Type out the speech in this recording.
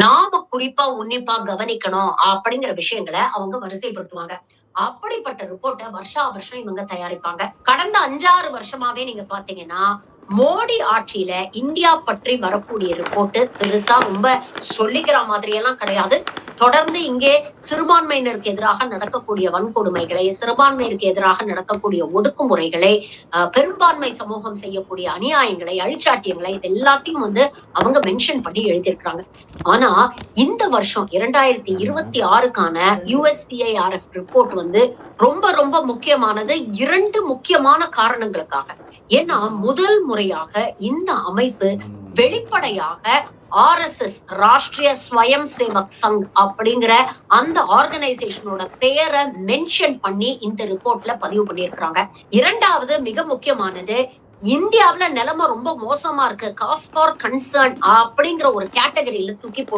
நாம குறிப்பா உன்னிப்பா கவனிக்கணும் அப்படிங்கிற விஷயங்களை அவங்க வரிசைப்படுத்துவாங்க. அப்படிப்பட்ட ரிப்போர்ட்ட வருஷா வருஷம் இவங்க தயாரிப்பாங்க. கடந்த 5, 6 வருஷமாவே நீங்க பாத்தீங்கன்னா, மோடி ஆட்சியில இந்தியா பற்றி வரக்கூடிய ரிப்போர்ட் பெருசா ரொம்ப சொல்லிக்கிற மாதிரி எல்லாம் கிடையாது. தொடர்ந்து இங்கே சிறுபான்மையினருக்கு எதிராக நடக்கக்கூடிய வன்கொடுமைகளை, சிறுபான்மையினருக்கு எதிராக நடக்கக்கூடிய ஒடுக்குமுறைகளை, பெரும்பான்மை சமூகம் செய்யக்கூடிய அநியாயங்களை, அழிச்சாட்டியங்களை இது எல்லாத்தையும் அவங்க மென்ஷன் பண்ணி எழுதியிருக்கிறாங்க. ஆனா இந்த வருஷம் 2026க்கான USCIRF ரிப்போர்ட் ரொம்ப ரொம்ப முக்கியமானது 2 முக்கியமான காரணங்களுக்காக. ஏன்னா முதல் முறையாக இந்த அமைப்பு வெளிப்படையாக RSS ராஷ்டிரிய ஸ்வயம் சேவக் சங் அப்படிங்கிற அந்த ஆர்கனைசேஷனோட பெயரை மென்ஷன் பண்ணி இந்த ரிப்போர்ட்ல பதிவு பண்ணியிருக்கிறாங்க. இரண்டாவது மிக முக்கியமானது, இந்தியாவுல நிலைமை ரொம்ப மோசமா இருக்கு, காஸ் ஃபார் கன்சர்ன் அப்படிங்கிற ஒரு கேட்டகரியில தூக்கி போட்டு